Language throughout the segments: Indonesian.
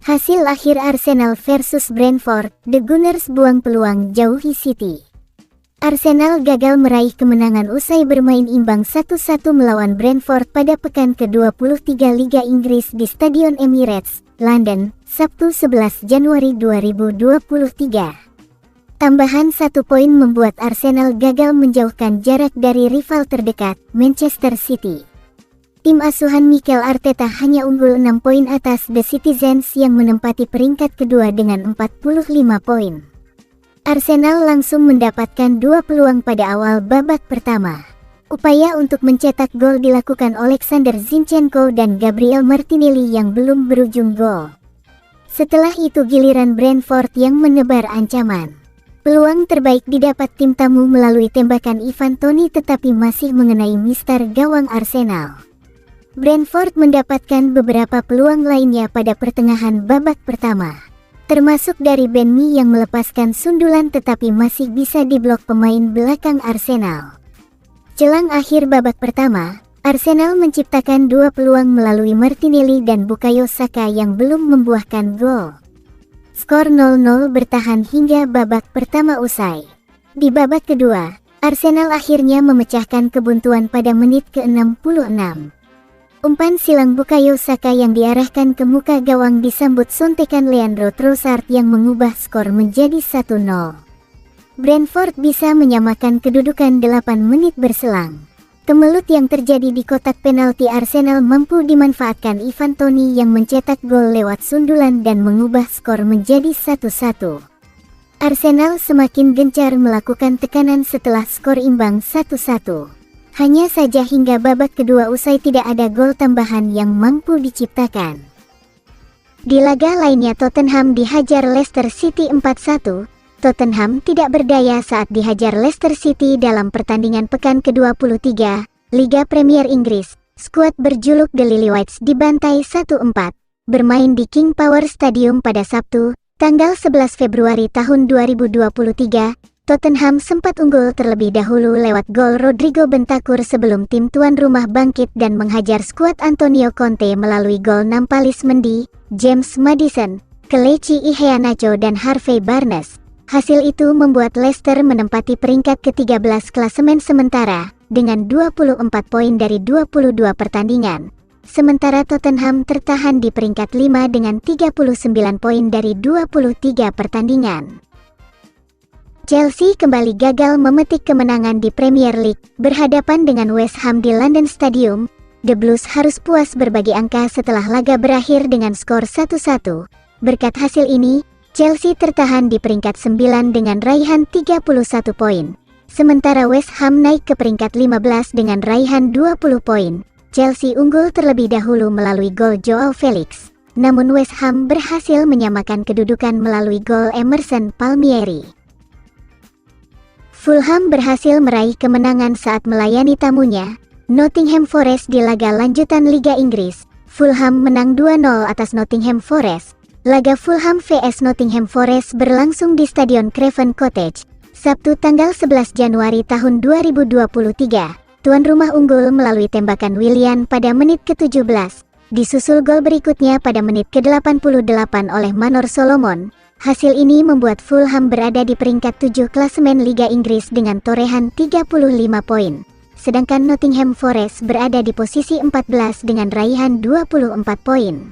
Hasil akhir Arsenal versus Brentford, The Gunners buang peluang jauhi City. Arsenal gagal meraih kemenangan usai bermain imbang 1-1 melawan Brentford pada pekan ke-23 Liga Inggris di Stadion Emirates, London, Sabtu 11 Januari 2023. Tambahan 1 poin membuat Arsenal gagal menjauhkan jarak dari rival terdekat, Manchester City. Tim asuhan Mikel Arteta hanya unggul 6 poin atas The Citizens yang menempati peringkat kedua dengan 45 poin. Arsenal langsung mendapatkan 2 peluang pada awal babak pertama. Upaya untuk mencetak gol dilakukan Alexander Zinchenko dan Gabriel Martinelli yang belum berujung gol. Setelah itu giliran Brentford yang menebar ancaman. Peluang terbaik didapat tim tamu melalui tembakan Ivan Toney tetapi masih mengenai mister gawang Arsenal. Brentford mendapatkan beberapa peluang lainnya pada pertengahan babak pertama, termasuk dari Ben Mee yang melepaskan sundulan tetapi masih bisa diblok pemain belakang Arsenal. Jelang akhir babak pertama, Arsenal menciptakan 2 peluang melalui Martinelli dan Bukayo Saka yang belum membuahkan gol. Skor 0-0 bertahan hingga babak pertama usai. Di babak kedua, Arsenal akhirnya memecahkan kebuntuan pada menit ke-66. Umpan silang Bukayo Saka yang diarahkan ke muka gawang disambut sontekan Leandro Trossard yang mengubah skor menjadi 1-0. Brentford bisa menyamakan kedudukan 8 menit berselang. Kemelut yang terjadi di kotak penalti Arsenal mampu dimanfaatkan Ivan Toney yang mencetak gol lewat sundulan dan mengubah skor menjadi 1-1. Arsenal semakin gencar melakukan tekanan setelah skor imbang 1-1. Hanya saja hingga babak kedua usai tidak ada gol tambahan yang mampu diciptakan. Di laga lainnya Tottenham dihajar Leicester City 4-1. Tottenham tidak berdaya saat dihajar Leicester City dalam pertandingan pekan ke-23, Liga Premier Inggris. Skuad berjuluk The Lilywhites dibantai 1-4. Bermain di King Power Stadium pada Sabtu, tanggal 11 Februari tahun 2023. Tottenham sempat unggul terlebih dahulu lewat gol Rodrigo Bentancur sebelum tim tuan rumah bangkit dan menghajar skuad Antonio Conte melalui gol Nampalys Mendy, James Maddison, Kelechi Iheanacho dan Harvey Barnes. Hasil itu membuat Leicester menempati peringkat ke-13 klasemen sementara dengan 24 poin dari 22 pertandingan. Sementara Tottenham tertahan di peringkat 5 dengan 39 poin dari 23 pertandingan. Chelsea kembali gagal memetik kemenangan di Premier League, berhadapan dengan West Ham di London Stadium. The Blues harus puas berbagi angka setelah laga berakhir dengan skor 1-1. Berkat hasil ini, Chelsea tertahan di peringkat 9 dengan raihan 31 poin. Sementara West Ham naik ke peringkat 15 dengan raihan 20 poin. Chelsea unggul terlebih dahulu melalui gol Joao Felix. Namun West Ham berhasil menyamakan kedudukan melalui gol Emerson Palmieri. Fulham berhasil meraih kemenangan saat melayani tamunya, Nottingham Forest di laga lanjutan Liga Inggris. Fulham menang 2-0 atas Nottingham Forest. Laga Fulham vs Nottingham Forest berlangsung di Stadion Craven Cottage, Sabtu tanggal 11 Januari tahun 2023. Tuan rumah unggul melalui tembakan Willian pada menit ke-17. Disusul gol berikutnya pada menit ke-88 oleh Manor Solomon. Hasil ini membuat Fulham berada di peringkat 7 klasemen Liga Inggris dengan torehan 35 poin. Sedangkan Nottingham Forest berada di posisi 14 dengan raihan 24 poin.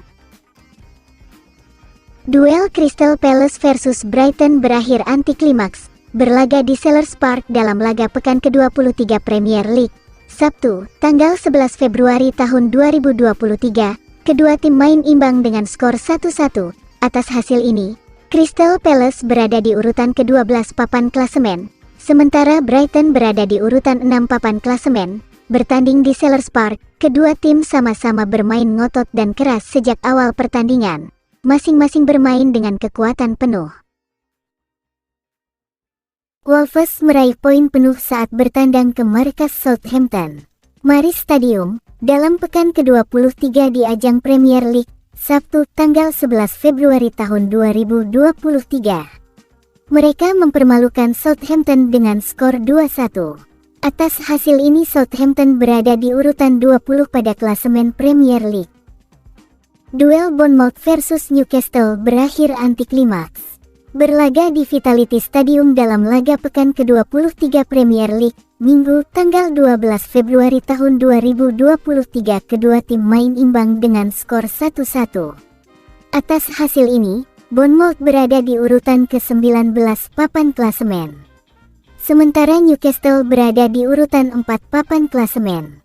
Duel Crystal Palace versus Brighton berakhir antiklimaks, berlaga di Selhurst Park dalam laga pekan ke-23 Premier League. Sabtu, tanggal 11 Februari tahun 2023, kedua tim main imbang dengan skor 1-1. Atas hasil ini, Crystal Palace berada di urutan ke-12 papan klasemen, sementara Brighton berada di urutan 6 papan klasemen. Bertanding di Selhurst Park, kedua tim sama-sama bermain ngotot dan keras sejak awal pertandingan. Masing-masing bermain dengan kekuatan penuh. Wolves meraih poin penuh saat bertandang ke markas Southampton, Maris Stadium, dalam pekan ke-23 di ajang Premier League. Sabtu tanggal 11 Februari tahun 2023. Mereka mempermalukan Southampton dengan skor 2-1. Atas hasil ini Southampton berada di urutan 20 pada klasemen Premier League. Duel Bournemouth versus Newcastle berakhir antiklimaks. Berlaga di Vitality Stadium dalam laga pekan ke-23 Premier League, Minggu, tanggal 12 Februari tahun 2023, kedua tim main imbang dengan skor 1-1. Atas hasil ini, Bournemouth berada di urutan ke-19 papan klasemen. Sementara Newcastle berada di urutan 4 papan klasemen.